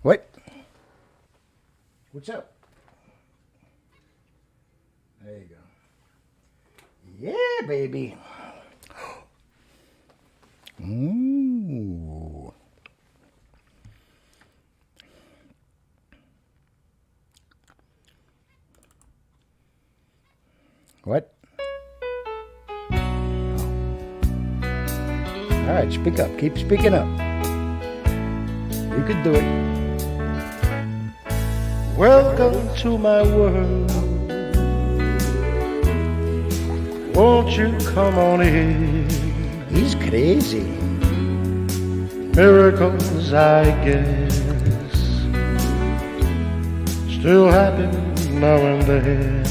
What? What's up? There you go. Yeah, baby. Ooh. What? All right, speak up. Keep speaking up. You can do it. Welcome to my world. Won't you come on in? He's crazy. Miracles, I guess, still happen now and then.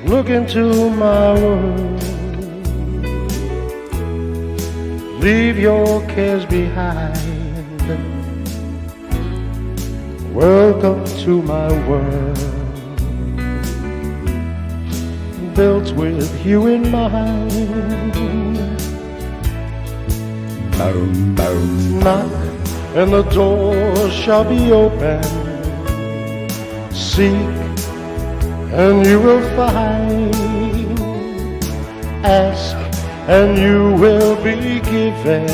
Look into my world. Leave your cares behind. Welcome to my world, built with you in mind. Boom, boom. Knock and the door shall be open. Seek and you will find. Ask and you will be given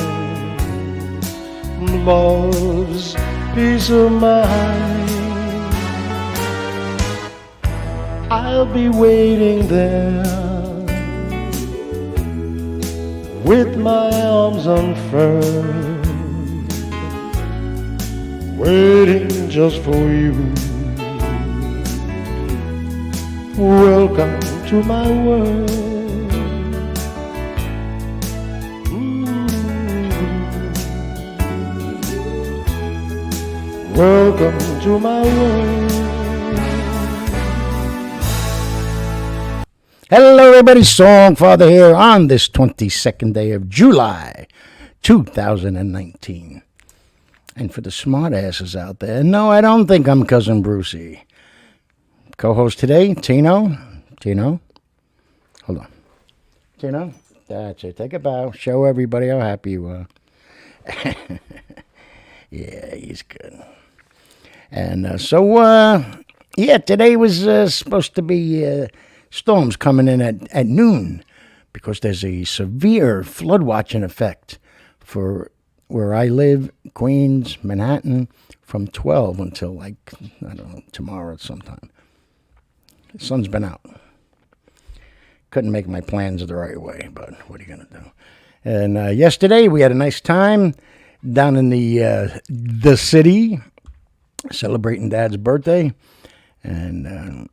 love's peace of mind. I'll be waiting there with my arms unfurled, waiting just for you. Welcome to my world. Welcome to my world. Hello, everybody. Songfather here on this 22nd day of July, 2019. And for the smart asses out there, no, I don't think I'm Cousin Brucey. Co-host today, Tino. Tino, hold on. Tino, that's it. Take a bow. Show everybody how happy you are. Yeah, he's good. And today was supposed to be storms coming in at noon because there's a severe flood watching effect for where I live, Queens, Manhattan, from 12 until I don't know, tomorrow sometime. The sun's been out. Couldn't make my plans the right way, but what are you going to do? And yesterday we had a nice time down in the city, celebrating Dad's birthday, and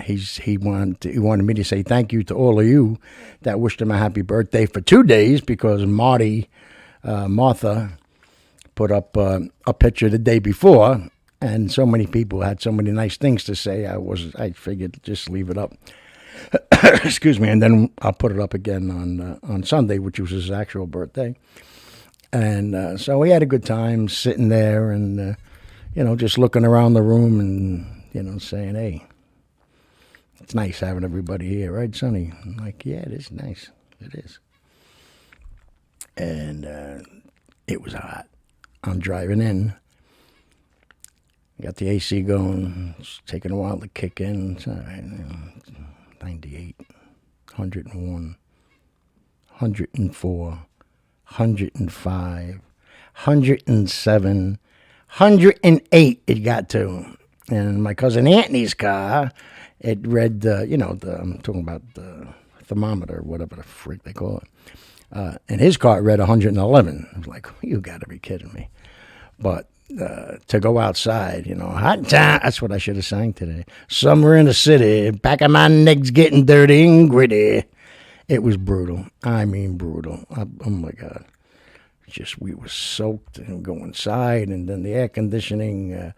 he wanted me to say thank you to all of you that wished him a happy birthday for 2 days because Martha put up a picture the day before, and so many people had so many nice things to say. I figured just leave it up. Excuse me, and then I'll put it up again on Sunday, which was his actual birthday. And so we had a good time sitting there and, just looking around the room and, saying, hey, it's nice having everybody here, right, Sonny? I'm like, yeah, it is nice. It is. And it was hot. I'm driving in. Got the AC going. It's taking a while to kick in. It's all right, 98, 101, 104. 105, 107, 108 it got to. And my cousin Anthony's car, it read, I'm talking about the thermometer, whatever the freak they call it. And his car read 111. I was like, you got to be kidding me. But to go outside, hot time, that's what I should have sang today. Summer in the city, back of my neck's getting dirty and gritty. It was brutal. I mean, brutal. Oh, my God. We were soaked and go inside, and then the air conditioning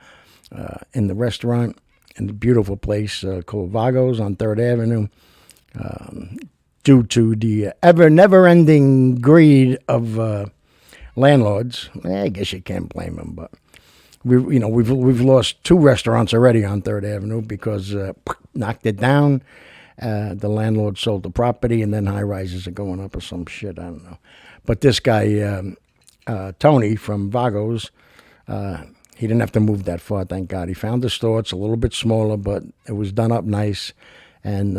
in the restaurant in the beautiful place called Vago's on 3rd Avenue, due to the never-ending greed of landlords. I guess you can't blame them, but we've lost 2 restaurants already on 3rd Avenue because knocked it down. The landlord sold the property, and then high rises are going up or some shit. I don't know. But this guy Tony from Vagos, he didn't have to move that far, thank God. He found the store. It's a little bit smaller, but it was done up nice. And,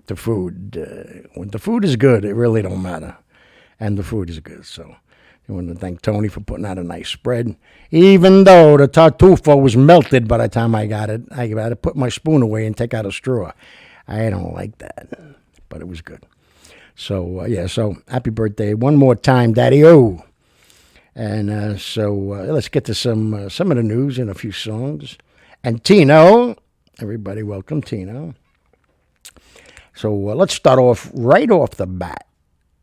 the food, when the food is good, it really don't matter. And the food is good. So I want to thank Tony for putting out a nice spread. Even though the tartufo was melted by the time I got it, I had to put my spoon away and take out a straw. I don't like that, but it was good. So, so happy birthday one more time, Daddy-O. And let's get to some of the news and a few songs. And Tino, everybody welcome Tino. So let's start off right off the bat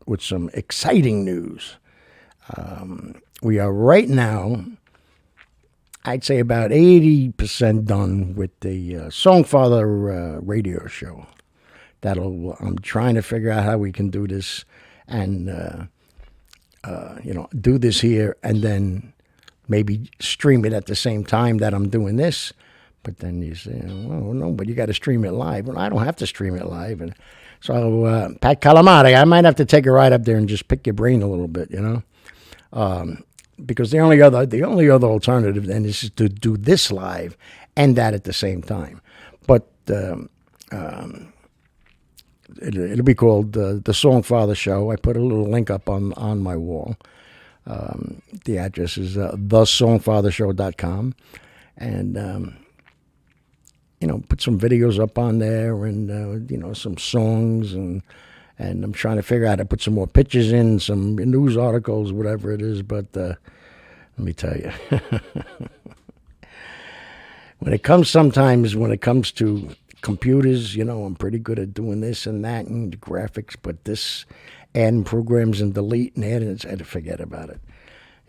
with some exciting news. We are right now, I'd say about 80% done with the Songfather radio show. I'm trying to figure out how we can do this and, do this here and then maybe stream it at the same time that I'm doing this. But then you say, well, no, but you got to stream it live. Well, I don't have to stream it live. And so, Pat Calamari, I might have to take a ride up there and just pick your brain a little bit, because the only other alternative then is to do this live and that at the same time. But it'll be called the Songfather Show. I put a little link up on my wall. The address is thesongfathershow.com. And, put some videos up on there and, some songs. And I'm trying to figure out how to put some more pictures in, some news articles, whatever it is. But let me tell you, when it comes to computers, I'm pretty good at doing this and that and the graphics, but this adding programs and delete and adding, I had to forget about it.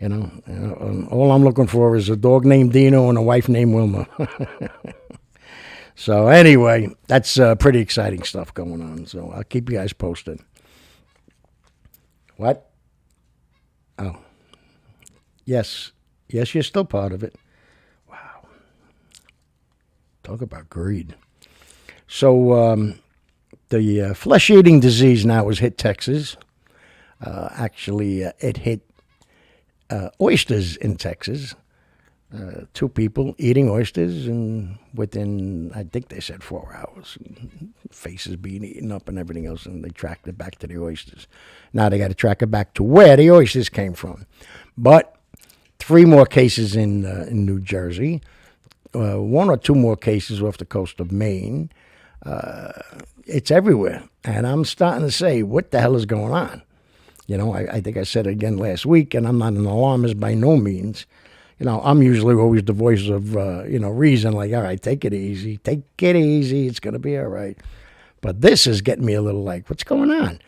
All I'm looking for is a dog named Dino and a wife named Wilma. So anyway, that's pretty exciting stuff going on. So I'll keep you guys posted. What? Oh. Yes, you're still part of it. Wow. Talk about greed. So the FleshEating Disease now has hit Texas. Actually, it hit oysters in Texas. 2 people eating oysters, and within, I think they said 4 hours, faces being eaten up and everything else, and they tracked it back to the oysters. Now they got to track it back to where the oysters came from. But 3 more cases in New Jersey, 1 or 2 more cases off the coast of Maine. It's everywhere, and I'm starting to say, what the hell is going on? I think I said it again last week, and I'm not an alarmist by no means. I'm usually always the voice of, reason, like, all right, take it easy, it's going to be all right. But this is getting me a little like, what's going on?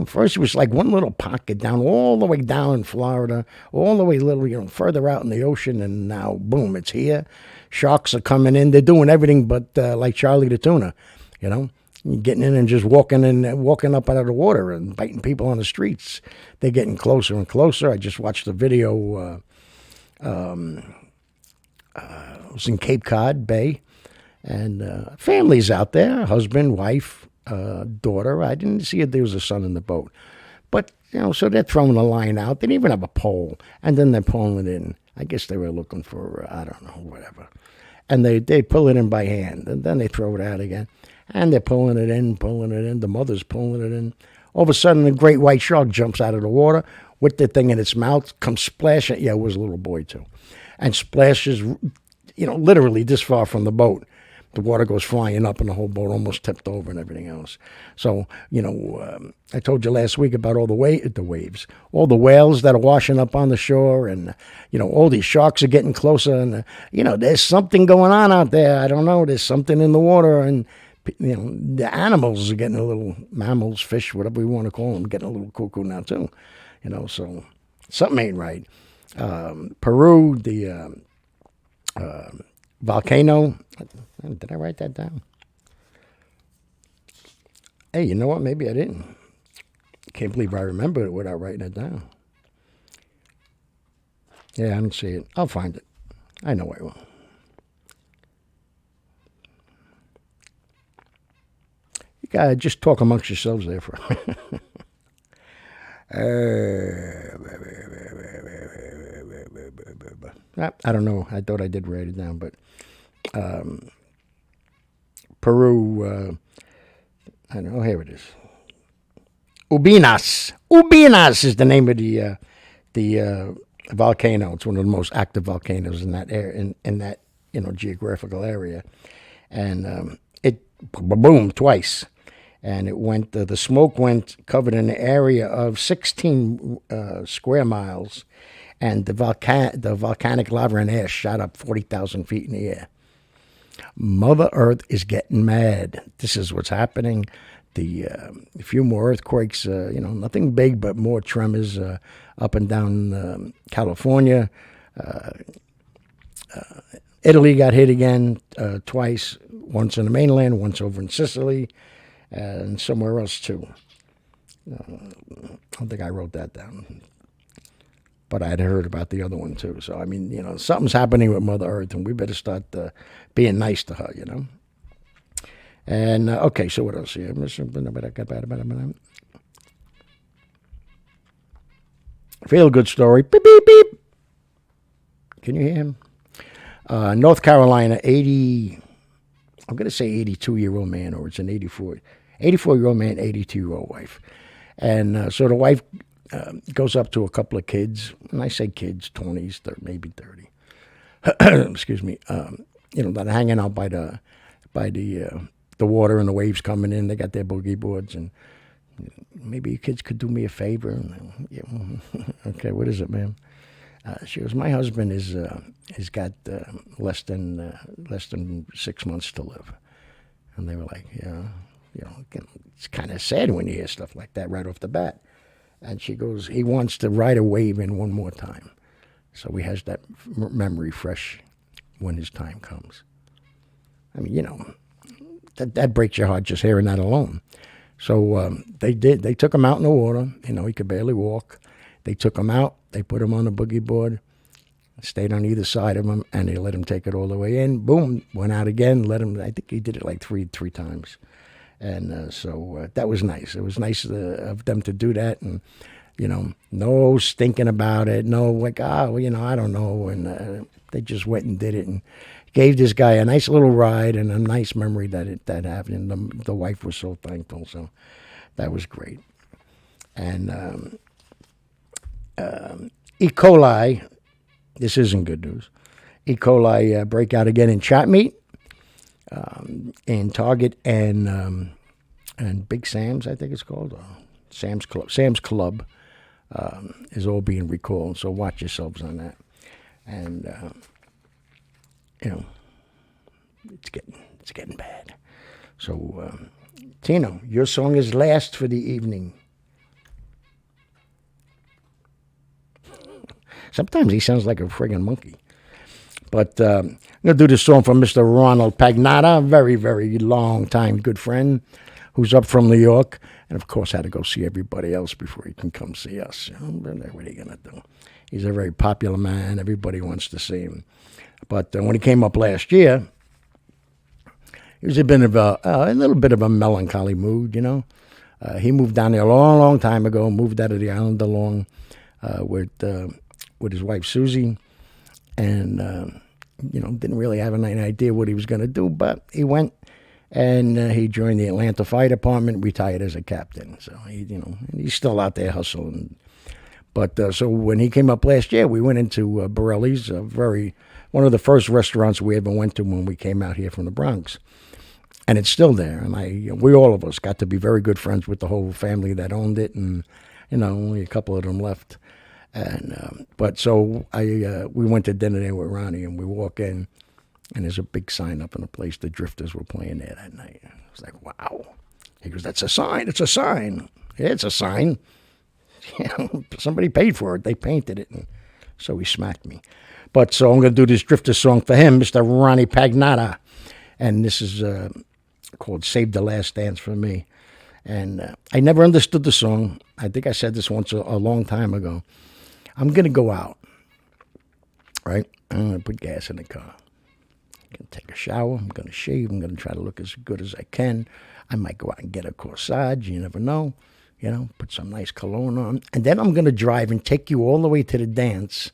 First it was like one little pocket down, all the way down in Florida, all the way further out in the ocean, and now, boom, it's here. Sharks are coming in. They're doing everything but like Charlie the Tuna, getting in and just walking up out of the water and biting people on the streets. They're getting closer and closer. I just watched a video. It was in Cape Cod Bay, and families out there, husband, wife, daughter. I didn't see if there was a son in the boat. But, so they're throwing a line out. They didn't even have a pole, and then they're pulling it in. I guess they were looking for, I don't know, whatever. And they pull it in by hand, and then they throw it out again. And they're pulling it in. The mother's pulling it in. All of a sudden, a great white shark jumps out of the water with the thing in its mouth, comes splashing. Yeah, it was a little boy, too. And splashes, literally this far from the boat. The water goes flying up, and the whole boat almost tipped over and everything else. So, I told you last week about all the waves, all the whales that are washing up on the shore, and, all these sharks are getting closer, and, there's something going on out there. I don't know. There's something in the water, and, the animals are getting a little, mammals, fish, whatever we want to call them, getting a little cuckoo now, too. So something ain't right. Peru, the volcano. Did I write that down? Hey, you know what? Maybe I didn't. Can't believe I remember it without writing it down. Yeah, I didn't see it. I'll find it. I know I will. You gotta just talk amongst yourselves there for a minute. I don't know. I thought I did write it down, but Peru. I don't know. Here it is. Ubinas. Ubinas is the name of the volcano. It's one of the most active volcanoes in that area, in that geographical area, and it boom twice, and it went. The smoke went covered an area of 16 square miles, and the volcanic lava and ash shot up 40,000 feet in the air. Mother Earth is getting mad. This is what's happening. A few more earthquakes, nothing big, but more tremors up and down California. Italy got hit again twice, once on the mainland, once over in Sicily, and somewhere else too. I don't think I wrote that down, but I'd heard about the other one too. So, I mean, something's happening with Mother Earth, and we better start being nice to her, And, okay, so what else here? Feel good story. Beep, beep, beep. Can you hear him? North Carolina, I'm going to say 82-year-old man, or it's an 84-year-old man, 82-year-old wife. And so the wife goes up to a couple of kids, and I say kids, 20s, maybe 30. Excuse me. That are hanging out by the water and the waves coming in. They got their boogie boards, and maybe you kids could do me a favor. And, okay, what is it, ma'am? She goes, my husband has got less than 6 months to live, and they were like, it's kind of sad when you hear stuff like that right off the bat. And she goes, he wants to ride a wave in one more time, so he has that memory fresh when his time comes. I mean, that breaks your heart just hearing that alone. So they did. They took him out in the water. He could barely walk. They took him out. They put him on a boogie board, stayed on either side of him, and they let him take it all the way in. Boom, went out again. Let him. I think he did it like three times, and so that was nice. It was nice of them to do that, and no stinking about it. No, like I don't know, and they just went and did it and gave this guy a nice little ride and a nice memory that happened. And the wife was so thankful, so that was great. And E. coli, this isn't good news. E. coli break out again in chat meat, in Target and Big Sam's, I think it's called, Sam's Club. Sam's Club is all being recalled, so watch yourselves on that. And it's getting bad. So, Tino, your song is last for the evening. Sometimes he sounds like a friggin' monkey. But I'm going to do this song from Mr. Ronald Pagnotta, a very, very long-time good friend who's up from New York. And, of course, had to go see everybody else before he can come see us. What are you going to do? He's a very popular man. Everybody wants to see him. But when he came up last year, he was a little bit of a melancholy mood, He moved down there a long, long time ago, moved out of the island along with his wife, Susie, and, didn't really have any idea what he was going to do, but he went and he joined the Atlanta Fire Department, retired as a captain. So, he's still out there hustling. But so when he came up last year, we went into Borelli's, one of the first restaurants we ever went to when we came out here from the Bronx. And it's still there. And we all of us got to be very good friends with the whole family that owned it. And, only a couple of them left. And but so we went to dinner there with Ronnie, and we walk in, and there's a big sign up in the place. The Drifters were playing there that night. I was like, wow. He goes, that's a sign. It's a sign. Yeah, it's a sign. Somebody paid for it. They painted it. And so he smacked me. But so I'm going to do this Drifter song for him, Mr. Ronnie Pagnotta. And this is called Save the Last Dance for Me. And I never understood the song. I think I said this once a long time ago. I'm going to go out, right? I'm going to put gas in the car. I'm going to take a shower. I'm going to shave. I'm going to try to look as good as I can. I might go out and get a corsage. You never know. put some nice cologne on. And then I'm going to drive and take you all the way to the dance.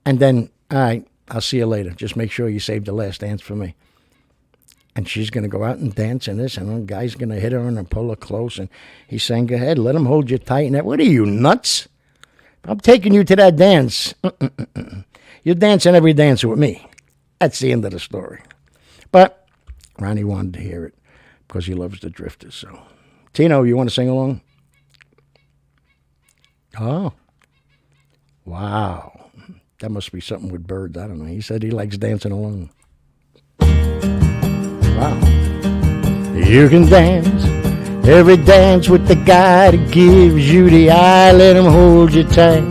And then, all right, I'll see you later. Just make sure you save the last dance for me. And she's going to go out and dance and this, and the guy's going to hit her and pull her close. And he's saying, go ahead, let him hold you tight. And that, what are you, nuts? I'm taking you to that dance. You're dancing every dance with me. That's the end of the story. But Ronnie wanted to hear it because he loves the Drifters. So, Tino, you want to sing along? Oh. Wow. That must be something with birds. I don't know. He said he likes dancing along. Wow. You can dance every dance with the guy that gives you the eye. Let him hold you tight.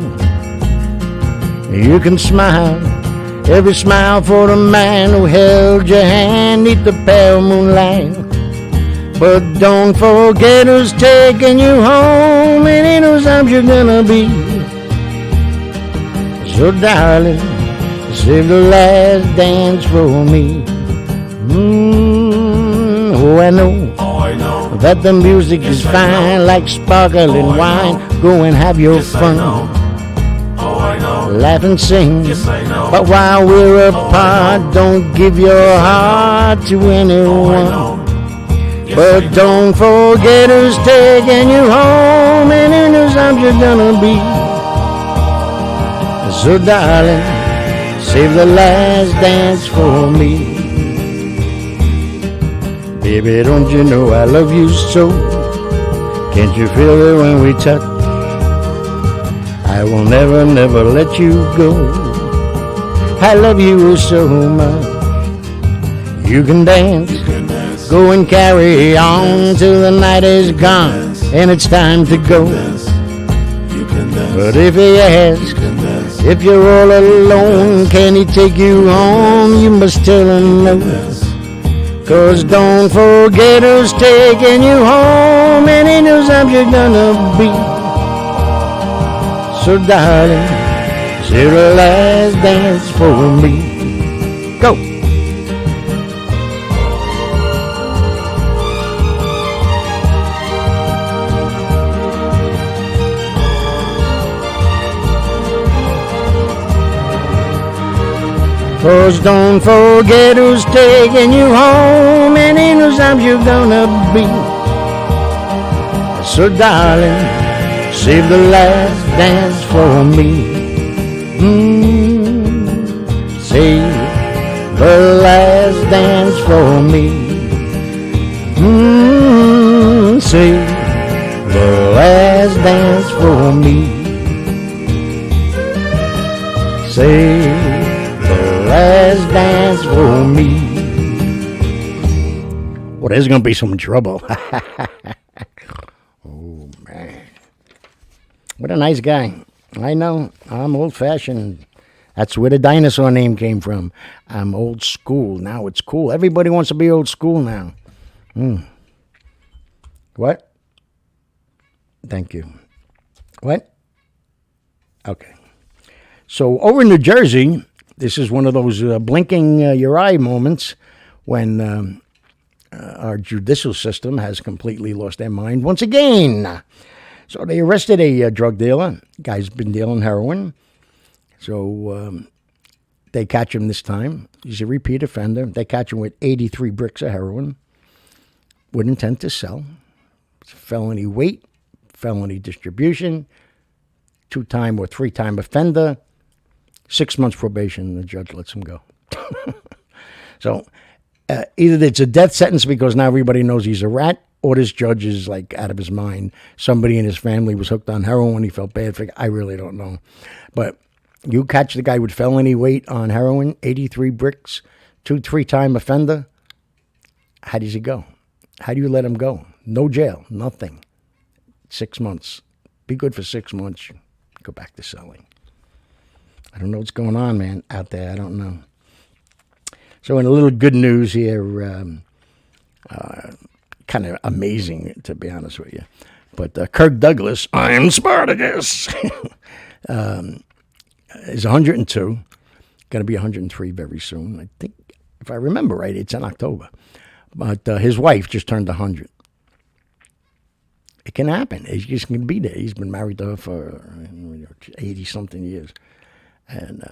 You can smile every smile for the man who held your hand neath the pale moonlight. But don't forget who's taking you home, and in those arms you're gonna be. So darling, save the last dance for me. Oh, I know that the music is fine, like sparkling wine. Go and have your fun, laugh and sing. But while we're apart, don't give your heart to anyone. But don't forget who's taking you home, and in whose arms you're gonna be. So darling, save the last dance for me. Baby, don't you know I love you so? Can't you feel it when we touch? I will never, never let you go. I love you so much. You can dance, go and carry on till the night is gone and it's time to go. But if he asks, if you're all alone, can he take you home? You must tell him no. 'Cause don't forget who's taking you home, and in whose arms you're gonna be. So darling, save the last dance for me. Go! Cause don't forget who's taking you home, and in whose arms you're gonna be. So darling, save the last dance for me. Save the last dance for me. Save the last dance for me. Save last dance for me. Well, there's going to be some trouble. Oh, man. What a nice guy. I know. I'm old-fashioned. That's where the dinosaur name came from. I'm old school. Now it's cool. Everybody wants to be old school now. What? Thank you. What? Okay. So over in New Jersey, this is one of those blinking your eye moments when our judicial system has completely lost their mind once again. So they arrested a drug dealer. Guy's been dealing heroin. So they catch him this time. He's a repeat offender. They catch him with 83 bricks of heroin with intent to sell. It's felony weight, felony distribution, 2-time or 3-time offender. 6 months probation, the judge lets him go. So either it's a death sentence because now everybody knows he's a rat, or this judge is like out of his mind. Somebody in his family was hooked on heroin. He felt bad for it. I really don't know. But you catch the guy with felony weight on heroin, 83 bricks, 3-time offender. How does he go? How do you let him go? No jail, nothing. 6 months. Be good for 6 months. Go back to selling. I don't know what's going on, man, out there. I don't know. So in a little good news here, kind of amazing, to be honest with you. But Kirk Douglas, I'm Spartacus, is 102. Going to be 103 very soon. I think, if I remember right, it's in October. But his wife just turned 100. It can happen. He's just going to be there. He's been married to her for 80-something years. And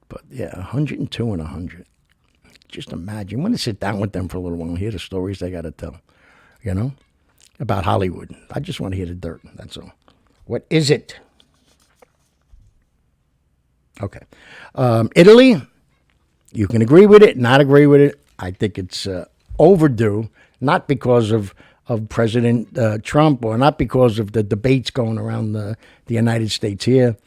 but yeah, 102 and 100. Just imagine. I want to sit down with them for a little while and hear the stories they got to tell, about Hollywood. I just want to hear the dirt. That's all. What is it? Okay. Italy, you can agree with it, not agree with it. I think it's overdue, not because of President Trump or not because of the debates going around the United States here,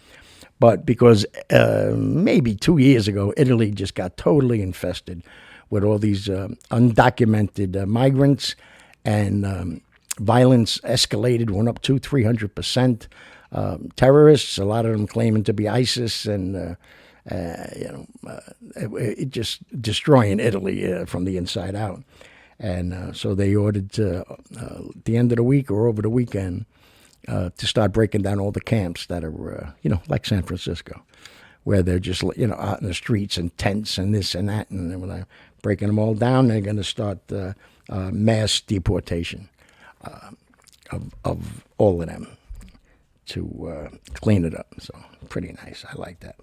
but because maybe 2 years ago, Italy just got totally infested with all these undocumented migrants, and violence escalated, went up 300%. Terrorists, a lot of them claiming to be ISIS, and it just destroying Italy from the inside out. And so they ordered at the end of the week or over the weekend to start breaking down all the camps that are, like San Francisco, where they're just, out in the streets and tents and this and that. And when they're breaking them all down, they're going to start mass deportation of all of them to clean it up. So pretty nice. I like that.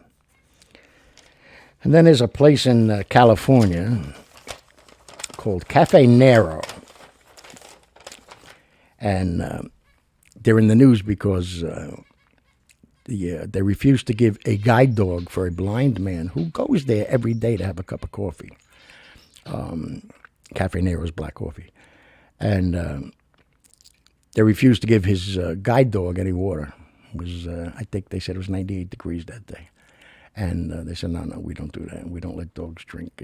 And then there's a place in California called Cafe Nero. And they're in the news because they refuse to give a guide dog for a blind man who goes there every day to have a cup of coffee. Cafe Nero's black coffee. And they refused to give his guide dog any water. It was, I think they said it was 98 degrees that day. And they said, no, we don't do that. We don't let dogs drink.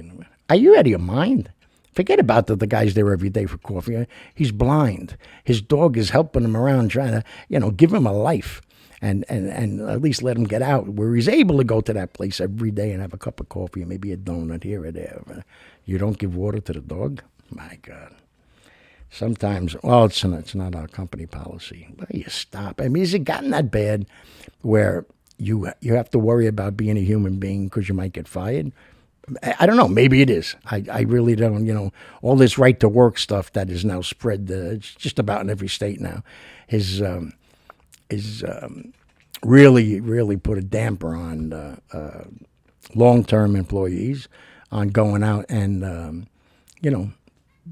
Are you out of your mind? Forget about the guy's there every day for coffee. He's blind. His dog is helping him around, trying to, give him a life and at least let him get out where he's able to go to that place every day and have a cup of coffee and maybe a donut here or there. You don't give water to the dog? My God. Sometimes, it's not our company policy. But you stop. I mean, has it gotten that bad where you have to worry about being a human being because you might get fired? I don't know. Maybe it is. I really don't. All this right to work stuff that is now spread just about in every state now is really, really put a damper on long-term employees on going out and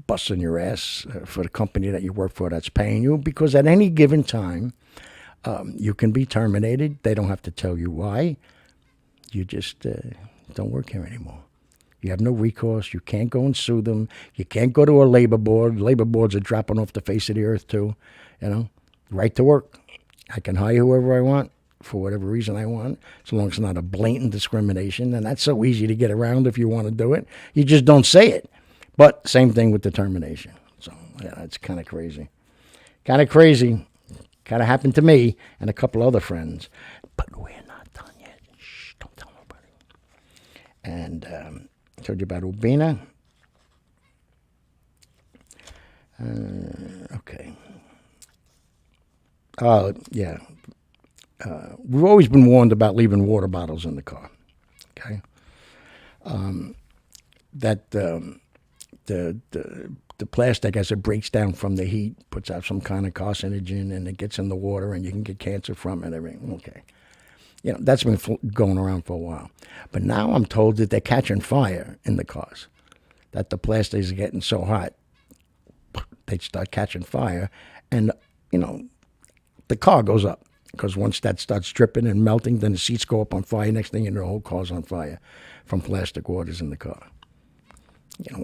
busting your ass for the company that you work for that's paying you, because at any given time you can be terminated. They don't have to tell you why. You just don't work here anymore. You have no recourse. You can't go and sue them. You can't go to a labor board. Labor boards are dropping off the face of the earth too. Right to work. I can hire whoever I want for whatever reason I want, as long as it's not a blatant discrimination. And that's so easy to get around if you want to do it. You just don't say it. But same thing with determination. So, yeah, it's kind of crazy. Kind of crazy. Kind of happened to me and a couple other friends. But we're not done yet. Shh, don't tell nobody. And I told you about Urbina. Okay. Yeah. We've always been warned about leaving water bottles in the car. Okay. The plastic, as it breaks down from the heat, puts out some kind of carcinogen, and it gets in the water, and you can get cancer from it. Everything. Okay. That's been going around for a while. But now I'm told that they're catching fire in the cars, that the plastics are getting so hot, they start catching fire, and, the car goes up. Because once that starts dripping and melting, then the seats go up on fire. Next thing you know, the whole car's on fire from plastic waters in the car.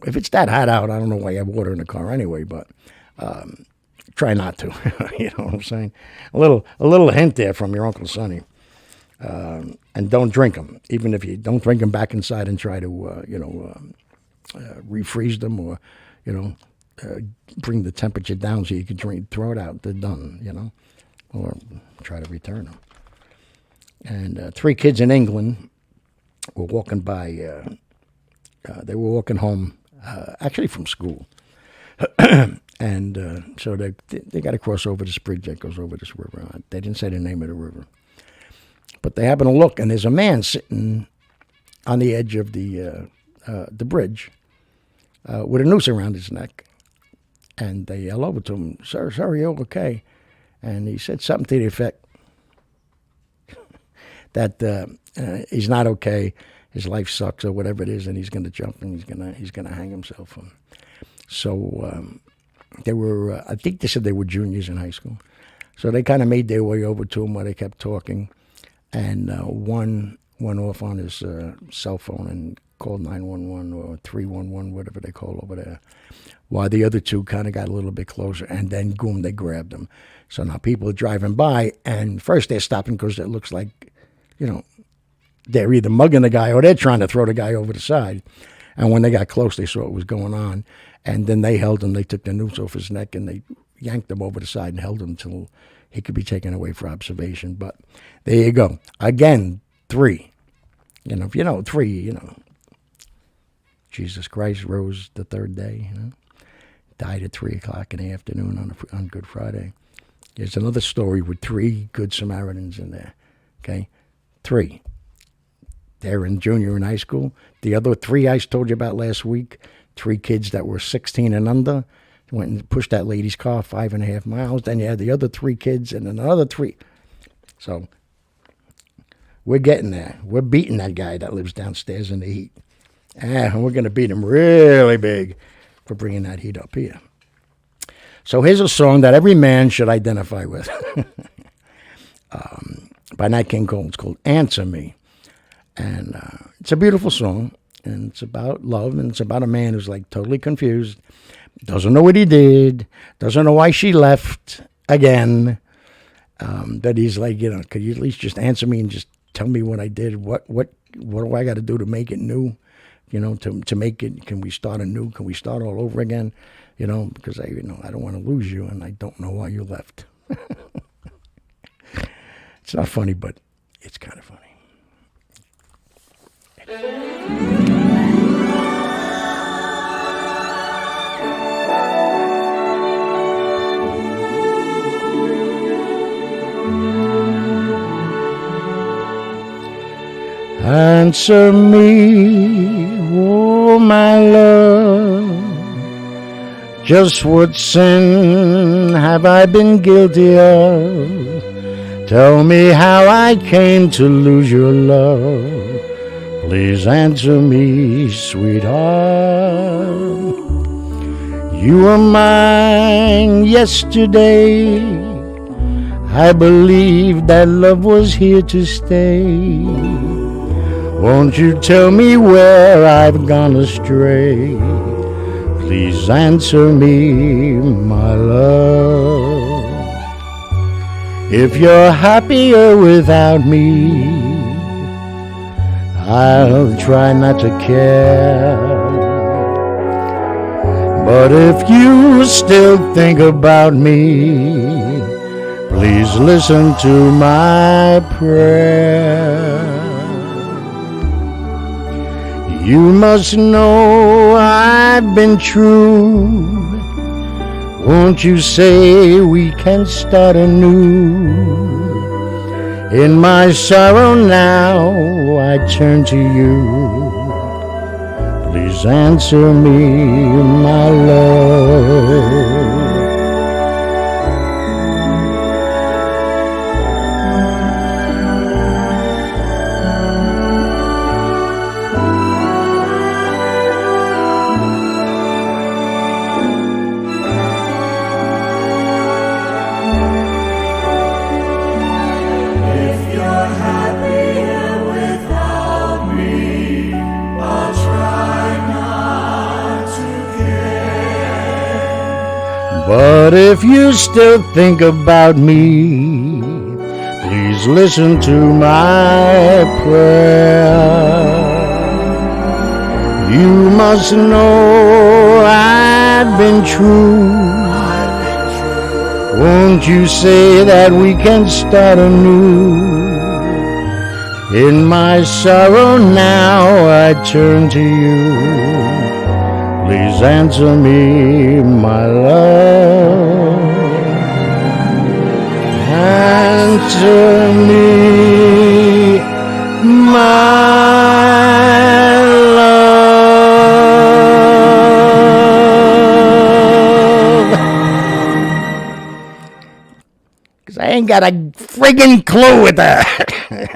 If it's that hot out, I don't know why you have water in the car anyway, but try not to. You know what I'm saying? A little hint there from your Uncle Sonny. And don't drink them. Even if you don't drink them back inside and try to, refreeze them or, bring the temperature down so you can throw it out. They're done, or try to return them. And 3 kids in England were walking by. They were walking home, actually from school. And so they got to cross over this bridge that goes over this river. They didn't say the name of the river. But they happen to look, and there's a man sitting on the edge of the bridge with a noose around his neck. And they yell over to him, Sir, are you okay? And he said something to the effect that he's not okay, his life sucks or whatever it is, and he's going to jump and he's going to hang himself. So they were, I think they said they were juniors in high school. So they kind of made their way over to him while they kept talking, and one went off on his cell phone and called 911 or 311, whatever they call over there, while the other two kind of got a little bit closer, and then, boom, they grabbed him. So now people are driving by, and first they're stopping because it looks like, they're either mugging the guy or they're trying to throw the guy over the side. And when they got close, they saw what was going on. And then they held him. They took the noose off his neck, and they yanked him over the side and held him until he could be taken away for observation. But there you go. Again, 3. If you know 3, Jesus Christ rose the third day, died at 3 o'clock in the afternoon on Good Friday. There's another story with 3 good Samaritans in there, okay? 3. They're in junior in high school. The other 3 I told you about last week, 3 kids that were 16 and under, went and pushed that lady's car 5.5 miles. Then you had the other 3 kids and another 3. So we're getting there. We're beating that guy that lives downstairs in the heat. And we're going to beat him really big for bringing that heat up here. So here's a song that every man should identify with. By Nat King Cole. It's called Answer Me. And it's a beautiful song. And it's about love. And it's about a man who's like totally confused. Doesn't know what he did. Doesn't know why she left again. That he's like, could you at least just answer me and just tell me what I did? What do I got to do to make it new? To make it, can we start anew? Can we start all over again? Because I don't want to lose you, and I don't know why you left. It's not funny, but it's kind of funny. Answer me, oh my love, just what sin have I been guilty of? Tell me how I came to lose your love. Please answer me, sweetheart. You were mine yesterday. I believed that love was here to stay. Won't you tell me where I've gone astray? Please answer me, my love. If you're happier without me, I'll try not to care. But if you still think about me, please listen to my prayer. You must know I've been true. Won't you say we can start anew? In my sorrow now I turn to you. Please answer me, my love. But if you still think about me, please listen to my prayer. You must know I've been true. Won't you say that we can start anew? In my sorrow now I turn to you. Please answer me, my love. Answer me, my love. Because I ain't got a friggin' clue what the,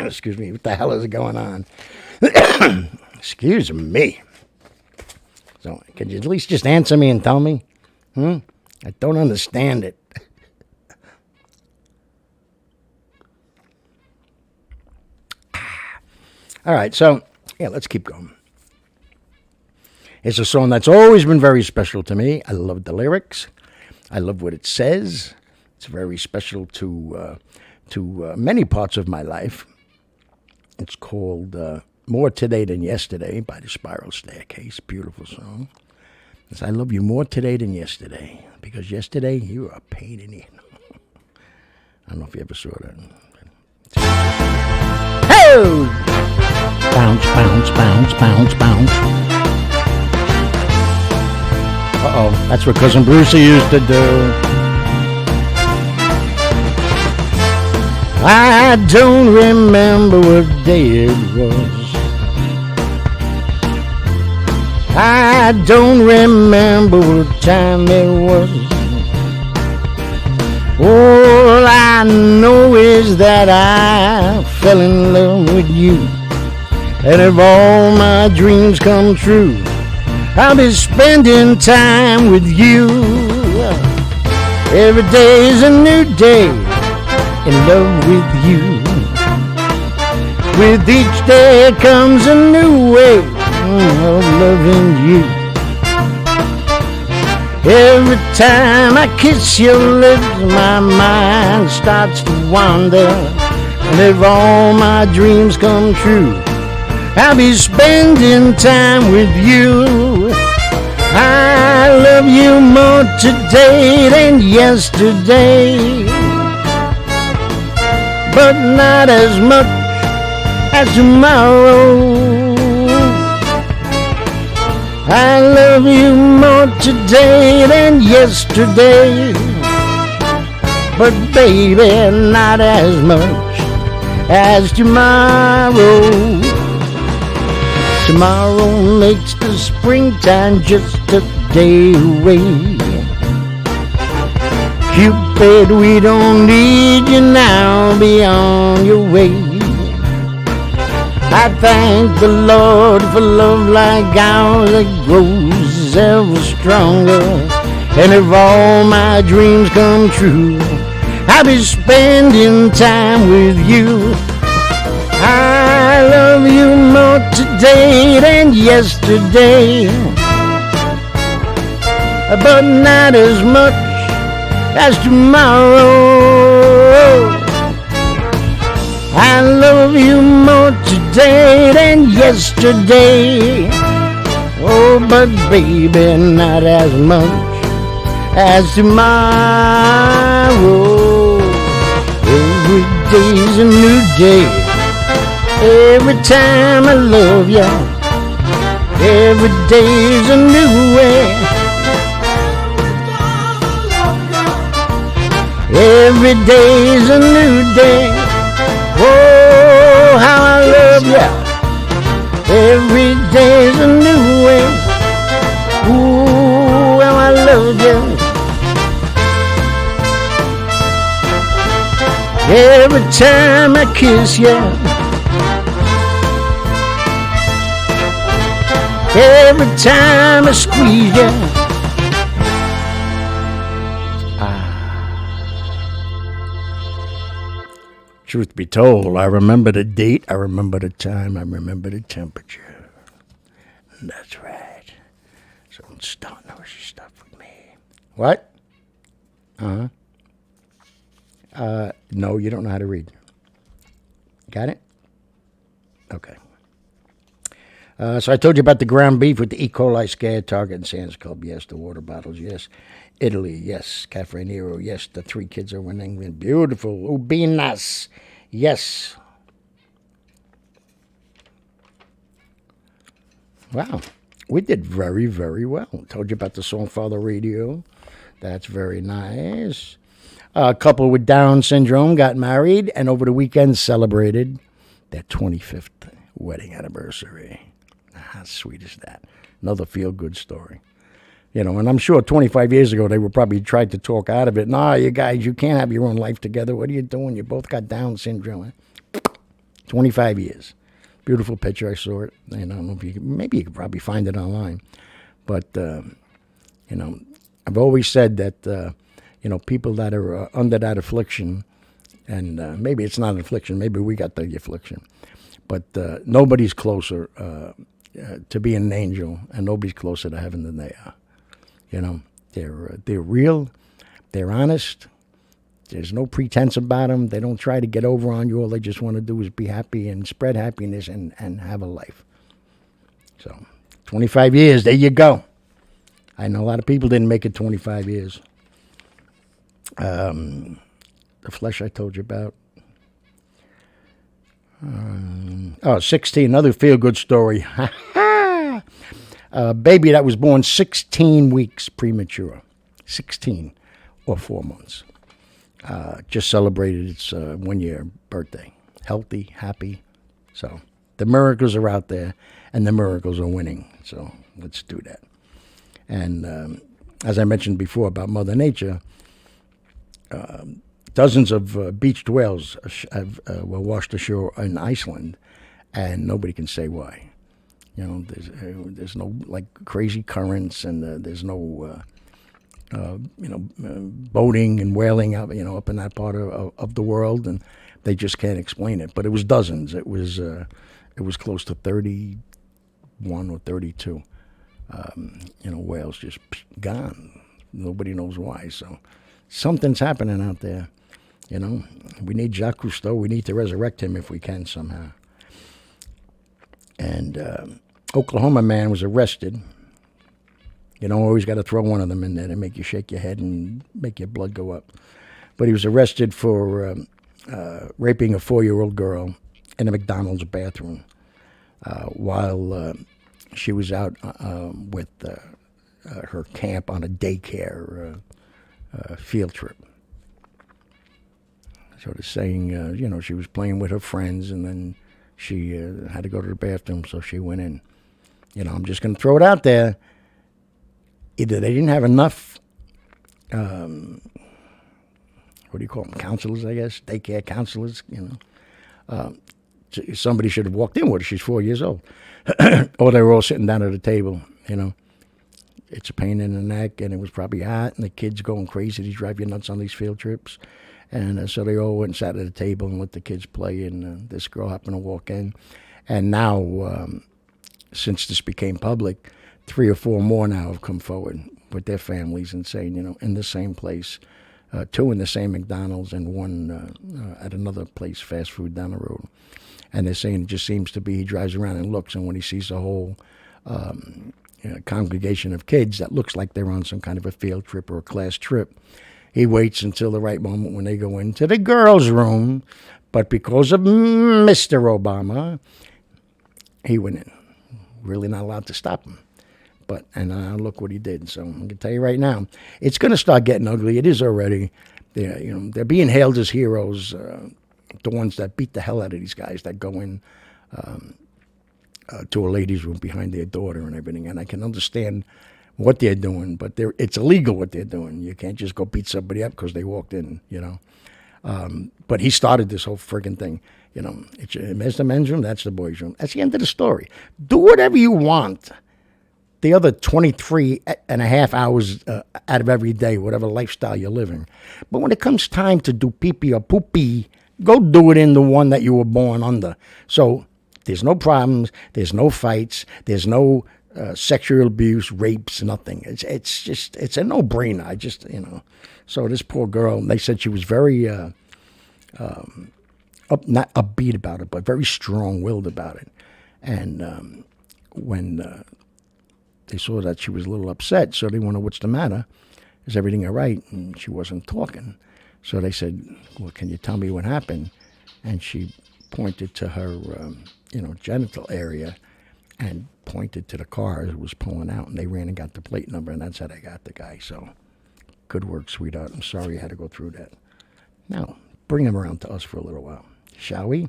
excuse me, what the hell is going on. Excuse me. So, could you at least just answer me and tell me? I don't understand it. All right, so, yeah, let's keep going. It's a song that's always been very special to me. I love the lyrics. I love what it says. It's very special to many parts of my life. It's called More Today Than Yesterday by the Spiral Staircase. Beautiful song. It's, I love you more today than yesterday, because yesterday you were a pain in the ass. I don't know if you ever saw that. Oh! Bounce, bounce, bounce, bounce, bounce. Uh-oh, that's what Cousin Brucey used to do. I don't remember what day it was. I don't remember what time it was. All I know is that I fell in love with you. And if all my dreams come true, I'll be spending time with you. Every day is a new day in love with you. With each day comes a new way of loving you. Every time I kiss your lips, my mind starts to wander. And if all my dreams come true, I'll be spending time with you. I love you more today than yesterday, but not as much as tomorrow. I love you more today than yesterday, but baby, not as much as tomorrow. Tomorrow makes the springtime just a day away. Cupid, we don't need you now, be on your way. I thank the Lord for love like ours that grows ever stronger. And if all my dreams come true, I'll be spending time with you. I love you more today than yesterday, but not as much as tomorrow. I love you more today than yesterday, oh, but baby, not as much as tomorrow. Every day's a new day. Every time I love you, every day's a new way. Every day's a new day. Oh, how I love you. Every day's a new way. Ooh, how I love you. Every time I kiss you, every time I squeeze you. Truth be told, I remember the date, I remember the time, I remember the temperature. That's right. So don't start no stuff with me. What? No, you don't know how to read. Got it? Okay. So I told you about the ground beef with the E. coli scare, Target and Sam's Club. Yes, the water bottles. Yes. Italy. Yes. Cafe Nero. Yes. The 3 kids over in England. Beautiful. Ubinas. Yes. Wow. We did very, very well. Told you about the Songfather radio. That's very nice. A couple with Down syndrome got married and over the weekend celebrated their 25th wedding anniversary. How sweet is that? Another feel-good story. And I'm sure 25 years ago they were probably tried to talk out of it. Nah, you guys, you can't have your own life together. What are you doing? You both got Down syndrome. 25 years. Beautiful picture. I saw it. And I don't know if maybe you could probably find it online. But, I've always said that, people that are under that affliction, and maybe it's not an affliction, maybe we got the affliction, but nobody's closer to being an angel, and nobody's closer to heaven than they are. They're real, they're honest. There's no pretense about them. They don't try to get over on you. All they just want to do is be happy and spread happiness and have a life. So, 25 years, there you go. I know a lot of people didn't make it 25 years. The flesh I told you about. 16, another feel-good story. A baby that was born 16 weeks premature. 16 or 4 months. Just celebrated its 1-year birthday. Healthy, happy. So the miracles are out there, and the miracles are winning. So let's do that. And as I mentioned before about Mother Nature, dozens of beached whales were washed ashore in Iceland, and nobody can say why. There's no crazy currents, and there's no boating and whaling up in that part of the world, and they just can't explain it. But it was dozens. It was close to 31 or 32. Whales just gone. Nobody knows why. So something's happening out there. We need Jacques Cousteau. We need to resurrect him if we can somehow. And Oklahoma man was arrested. Always got to throw one of them in there to make you shake your head and make your blood go up. But he was arrested for raping a 4-year-old girl in a McDonald's bathroom while she was out with her camp on a daycare field trip. Sort of saying, she was playing with her friends, and then she had to go to the bathroom, so she went in. I'm just going to throw it out there. Either they didn't have enough, what do you call them, counselors, I guess, daycare counselors, somebody should have walked in with her. She's 4 years old. Or they were all sitting down at a table, It's a pain in the neck, and it was probably hot, and the kids going crazy. They drive you nuts on these field trips. And so they all went and sat at a table and let the kids play, and this girl happened to walk in. And now, since this became public, 3 or 4 more now have come forward with their families and saying, in the same place, 2 in the same McDonald's and 1 at another place, fast food down the road. And they're saying it just seems to be he drives around and looks, and when he sees a whole congregation of kids that looks like they're on some kind of a field trip or a class trip, he waits until the right moment when they go into the girls' room. But because of Mr. Obama, he went in. Really not allowed to stop him. And look what he did. So I'm going to tell you right now, it's going to start getting ugly. It is already. They're being hailed as heroes, the ones that beat the hell out of these guys that go in to a ladies' room behind their daughter and everything. And I can understand what they're doing, but it's illegal what they're doing. You can't just go beat somebody up because they walked in, But he started this whole friggin' thing. It's the men's room, that's the boys' room. That's the end of the story. Do whatever you want. The other 23 and a half hours out of every day, whatever lifestyle you're living. But when it comes time to do pee-pee or poopy, go do it in the one that you were born under. So there's no problems, there's no fights, there's no sexual abuse, rapes, nothing. It's a no-brainer. So this poor girl, they said she was very, not upbeat about it, but very strong-willed about it. And when they saw that she was a little upset, so they wondered, what's the matter? Is everything all right? And she wasn't talking. So they said, well, can you tell me what happened? And she pointed to her, genital area and pointed to the car as it was pulling out. And they ran and got the plate number, and that's how they got the guy. So good work, sweetheart. I'm sorry you had to go through that. Now, bring them around to us for a little while, shall we?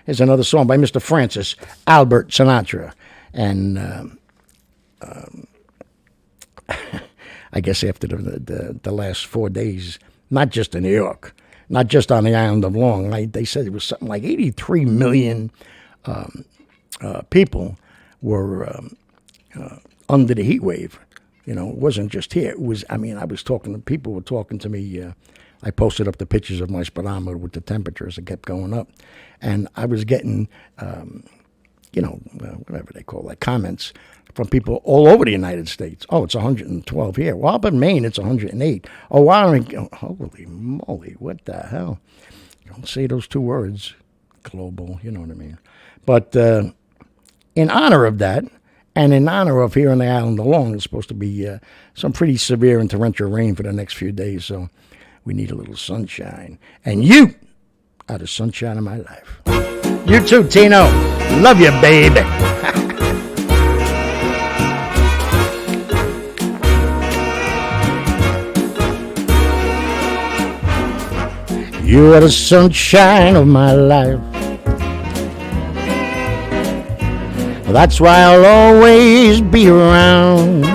Here's another song by Mr. Francis Albert Sinatra. And I guess after the last 4 days, not just in New York, not just on the island of Long. They said it was something like 83 million people were under the heat wave. It wasn't just here. It was. I was talking to people. Were talking to me. I posted up the pictures of my speedometer with the temperatures that kept going up, and I was getting, whatever they call that, comments from people all over the United States. Oh, it's 112 here. Well, up in Maine, it's 108. Oh, wow. Holy moly, what the hell? Don't say those two words, global, you know what I mean. But in honor of that, and in honor of here on the island alone, it's supposed to be some pretty severe and torrential rain for the next few days, so we need a little sunshine. And you are the sunshine of my life. You too, Tino. Love you, baby. You are the sunshine of my life. That's why I'll always be around.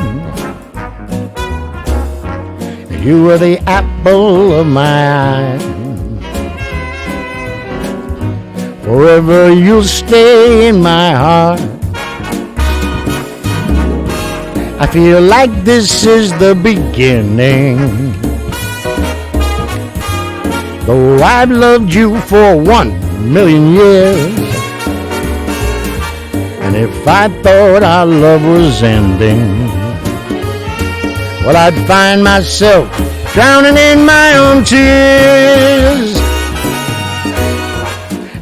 You are the apple of my eye. Forever you'll stay in my heart. I feel like this is the beginning. Though I've loved you for 1,000,000 years. And if I thought our love was ending, well, I'd find myself drowning in my own tears.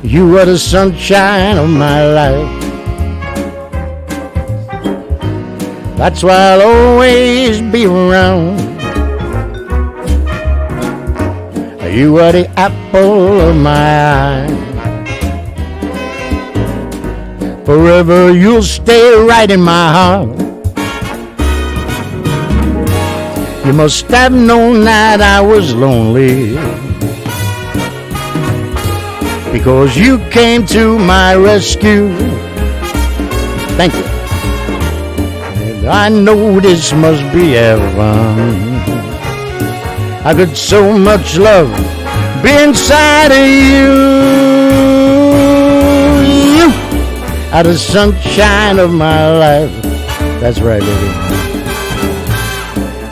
You are the sunshine of my life. That's why I'll always be around. You are the apple of my eye. Forever you'll stay right in my heart. You must have known that I was lonely, because you came to my rescue. Thank you. And I know this must be heaven. I got so much love be inside of you. You are the sunshine of my life. That's right, baby.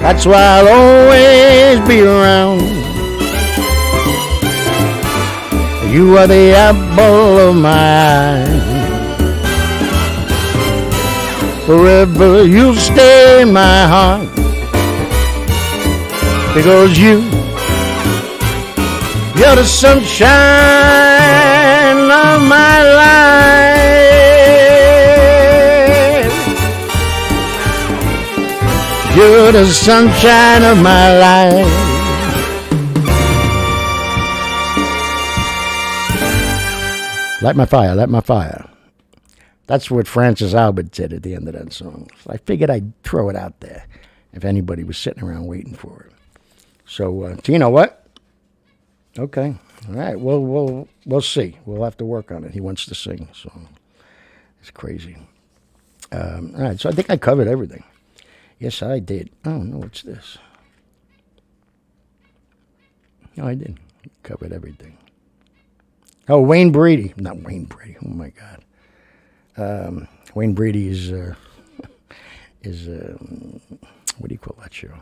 That's why I'll always be around. You are the apple of my eye. Forever you'll stay in my heart. Because you're the sunshine of my life. You're the sunshine of my life. Light my fire, light my fire. That's what Francis Albert said at the end of that song. So I figured I'd throw it out there if anybody was sitting around waiting for it. So, Tino, what? Okay. All right. We'll see. We'll have to work on it. He wants to sing, so it's crazy. All right. So I think I covered everything. Yes, I did. Oh, no, what's this? No, I did. Covered everything. Oh, Wayne Brady. Not Wayne Brady. Oh, my God. Wayne Brady is what do you call that show?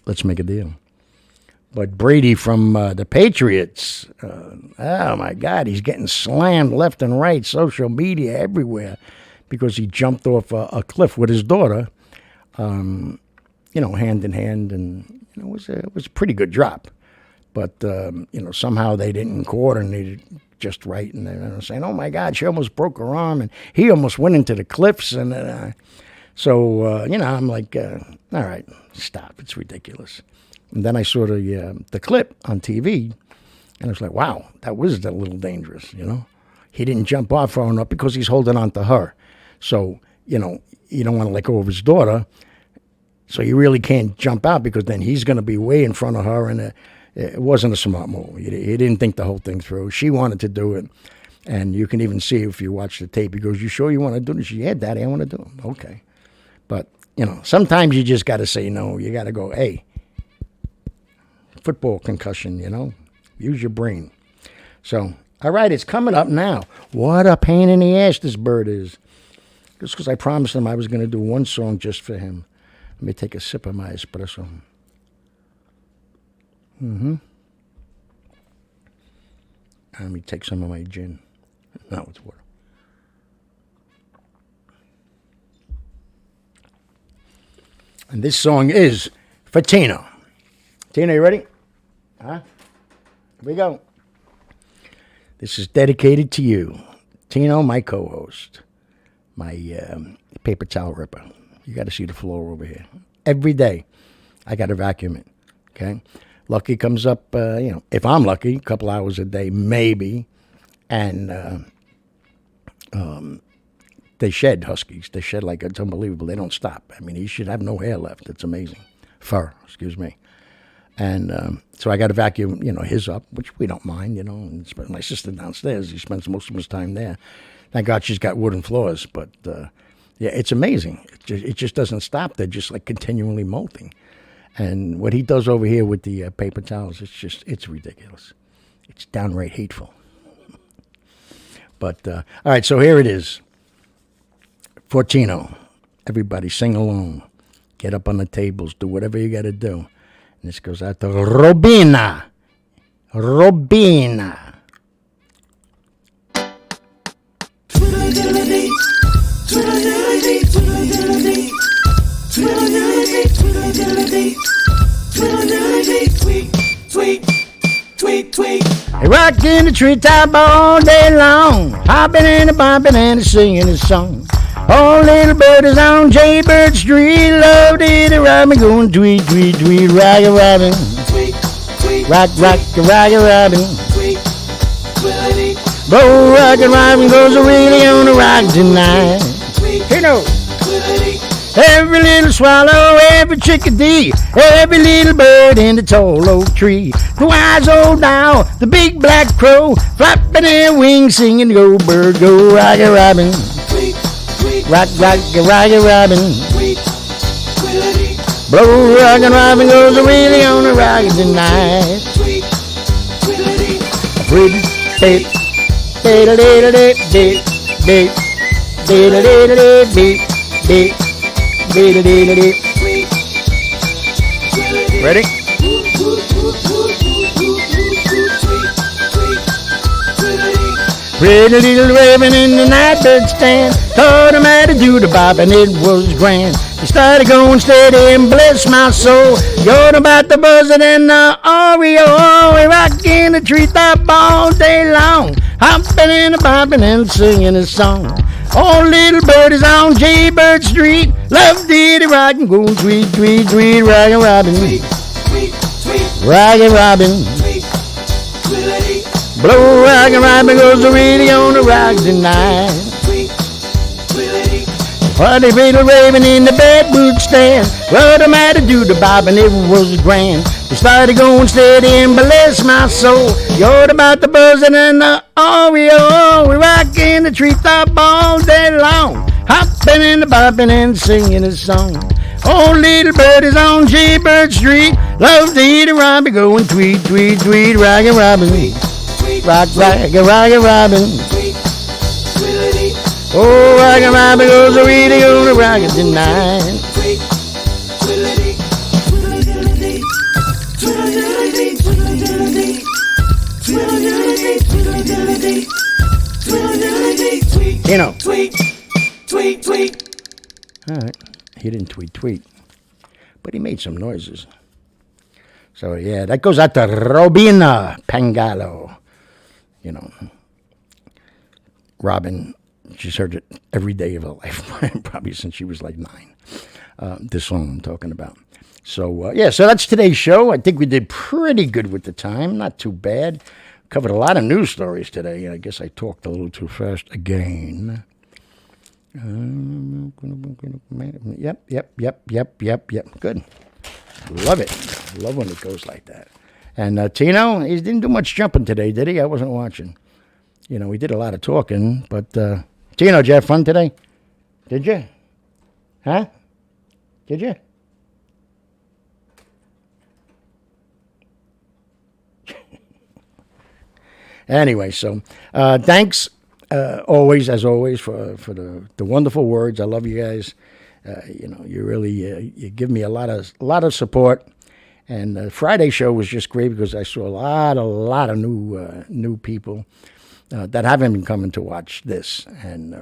Let's Make a Deal. But Brady from the Patriots, oh, my God, he's getting slammed left and right, social media, everywhere, because he jumped off a cliff with his daughter, hand in hand, and it was a pretty good drop. But, somehow they didn't coordinate it just right, and they're saying, oh, my God, she almost broke her arm, and he almost went into the cliffs, and so, I'm like, all right, stop, it's ridiculous. And then I saw the clip on TV, and I was like, wow, that was a little dangerous, He didn't jump off far enough because he's holding on to her. So, you don't want to let go of his daughter, so you really can't jump out because then he's going to be way in front of her, and it wasn't a smart move. He didn't think the whole thing through. She wanted to do it, and you can even see if you watch the tape. He goes, you sure you want to do this? Yeah, Daddy, I want to do it. Okay. But sometimes you just got to say no. You got to go, hey, football concussion, use your brain. So, all right, it's coming up now. What a pain in the ass this bird is. Just because I promised him I was going to do one song just for him. Let me take a sip of my espresso. Let me take some of my gin. No, it's water. And this song is for Tina. Tina, you ready? Huh? Here we go. This is dedicated to you. Tino, my co-host. My paper towel ripper. You got to see the floor over here. Every day, I got to vacuum it. Okay? Lucky comes up, if I'm lucky, a couple hours a day, maybe. And they shed, huskies. They shed like it's unbelievable. They don't stop. I mean, he should have no hair left. It's amazing. Fur, excuse me. And so I got to vacuum, his up, which we don't mind, And my sister downstairs, he spends most of his time there. Thank God she's got wooden floors. But, it's amazing. It just doesn't stop. They're just like continually molting. And what he does over here with the paper towels, it's ridiculous. It's downright hateful. But, all right, so here it is. For Tino. Everybody sing along. Get up on the tables. Do whatever you got to do. And this goes out to Robina. Robina. They rock in the treetop all day long, hopping and a bopping and a singing a song. All little birdies on Jaybird Street love to eat a robin, going tweet, tweet, tweet, rock a robin. Rock, rock, a rock a robin. Blow, rock and robin goes really on a rock tonight. You know. Every little swallow, every chickadee, every little bird in the tall oak tree. The wise old owl, the big black crow, flapping their wings, singing, go bird, go, rock-a robin. Rock, rock, rock-a robin. Blow, rock and robin goes really on a rock tonight. Pretty, date, date, date, date, date, date, date, date, date, date. Ready? Pretty little raven in the nightbird stand taught him how to do the bop, and it was grand. He started going steady and bless my soul. You're about the buzzard and the Oreo. We rock in the treetop all day long, hopping and bopping and singing a song. All little birdies on Jaybird Street love to rock and go tweet, tweet, tweet, rockin' robin. Rockin' robin. Blow, rockin' robin goes the radio on the rock tonight. Party little raven in the bedroom stand taught him how to do the bob, and it was grand. He started going steady and bless my soul. You're about the buzzing and the Oreo. We rock in the treetop all day long, hopping and bopping and singing a song. All little birdies on Jaybird Street love to eat a robin, going tweet, tweet, tweet, rockin' robin. Rock, rockin', rockin' robin. Oh, rockin' robin goes a reading on the rockin' tonight. Tweet, tweet, tweet. All right, he didn't tweet, but he made some noises. So yeah, that goes out to Robina Pangalo. Robin, she's heard it every day of her life, probably since she was like 9. This song I'm talking about. So so that's today's show. I think we did pretty good with the time, not too bad. Covered a lot of news stories today. I guess I talked a little too fast again. Yep. Good. Love it. Love when it goes like that. And Tino, he didn't do much jumping today, did he? I wasn't watching. We did a lot of talking. But, Tino, did you have fun today? Did you? Huh? Did you? Anyway, so thanks always, as always, for the wonderful words. I love you guys. You really you give me a lot of support. And the Friday show was just great because I saw a lot of new people that haven't been coming to watch this. And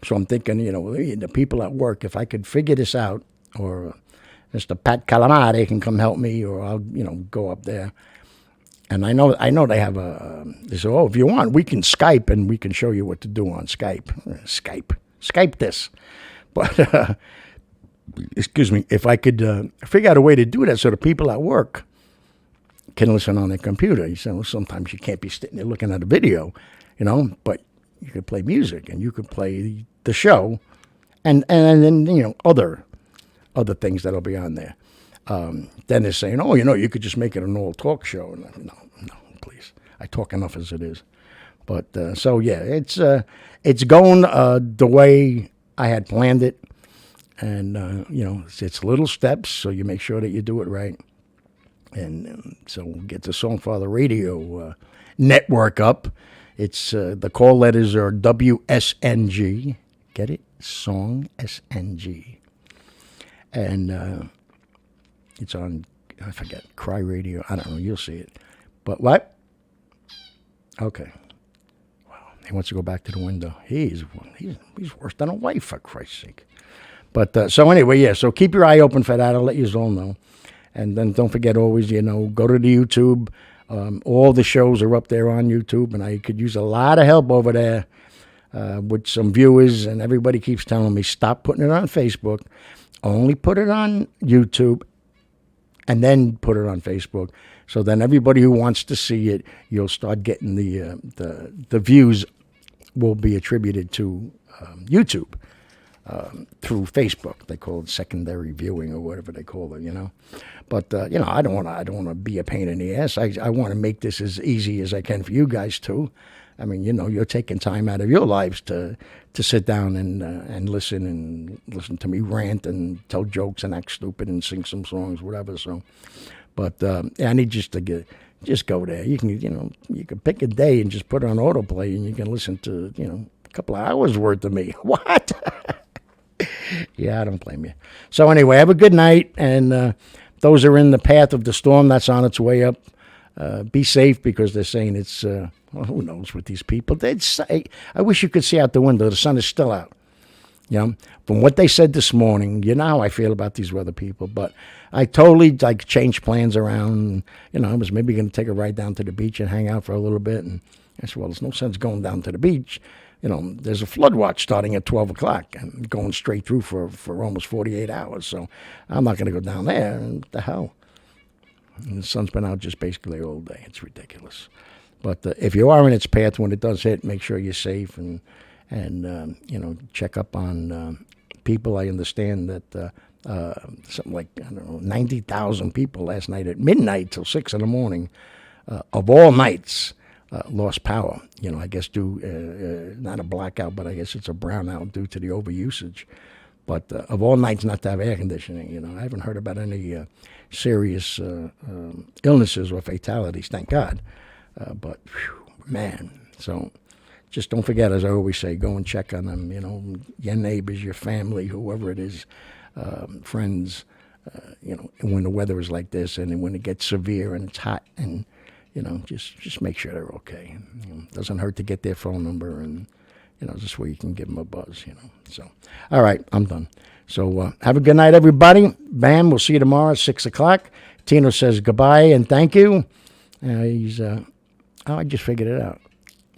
so I'm thinking, the people at work, if I could figure this out, or Mr. Pat Calamari can come help me, or I'll go up there. And I know they have they say, oh, if you want, we can Skype and we can show you what to do on Skype. Skype this. But, excuse me, if I could figure out a way to do that so the people at work can listen on their computer. You say, well, sometimes you can't be sitting there looking at a video, but you could play music and you could play the show and then, other things that'll be on there. Then they're saying, oh, you could just make it an all talk show. No, please. I talk enough as it is. But so yeah, it's going the way I had planned it, and it's little steps. So you make sure that you do it right, and so we'll get the Songfather Radio network up. It's the call letters are WSNG. Get it? Song SNG, and it's on. I forget. Cry Radio. I don't know. You'll see it. But what? Okay. Wow. He wants to go back to the window. He's worse than a wife, for Christ's sake. But so anyway, yeah. So keep your eye open for that. I'll let you all know. And then don't forget always, go to the YouTube. All the shows are up there on YouTube, and I could use a lot of help over there with some viewers. And everybody keeps telling me, stop putting it on Facebook. Only put it on YouTube, and then put it on Facebook. So then everybody who wants to see it, you'll start getting the views will be attributed to YouTube through Facebook. They call it secondary viewing or whatever they call it, But I don't want to be a pain in the ass. I want to make this as easy as I can for you guys too. I mean, you're taking time out of your lives to sit down and listen to me rant and tell jokes and act stupid and sing some songs, whatever. So, but I need just to just go there. You can pick a day and just put it on autoplay, and you can listen to a couple of hours worth of me. What? Yeah, I don't blame you. So anyway, have a good night, and those are in the path of the storm that's on its way up. Be safe, because they're saying it's. Well, who knows with these people? They'd say, I wish you could see out the window. The sun is still out. From what they said this morning, how I feel about these weather people. But I totally changed plans around. I was maybe going to take a ride down to the beach and hang out for a little bit. And I said, well, there's no sense going down to the beach. There's a flood watch starting at 12 o'clock and going straight through for almost 48 hours. So I'm not going to go down there. And what the hell? And the sun's been out just basically all day. It's ridiculous. But if you are in its path when it does hit, make sure you're safe and check up on people. I understand that something like 90,000 people last night at midnight till 6 in the morning of all nights lost power. I guess due not a blackout, but I guess it's a brownout due to the overusage. But of all nights not to have air conditioning, I haven't heard about any serious illnesses or fatalities. Thank God. But, man, so just don't forget, as I always say, go and check on them, your neighbors, your family, whoever it is, friends, when the weather is like this and when it gets severe and it's hot, and, just make sure they're okay. It doesn't hurt to get their phone number, and, just where you can give them a buzz, So, all right, I'm done. So have a good night, everybody. Bam, we'll see you tomorrow at 6 o'clock. Tino says goodbye and thank you. I just figured it out.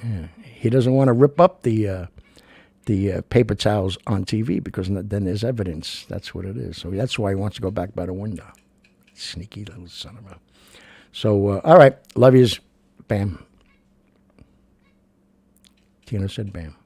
Yeah. He doesn't want to rip up the paper towels on TV because then there's evidence. That's what it is. So that's why he wants to go back by the window. Sneaky little son of a. So, all right. Love yous. Bam. Tina said bam.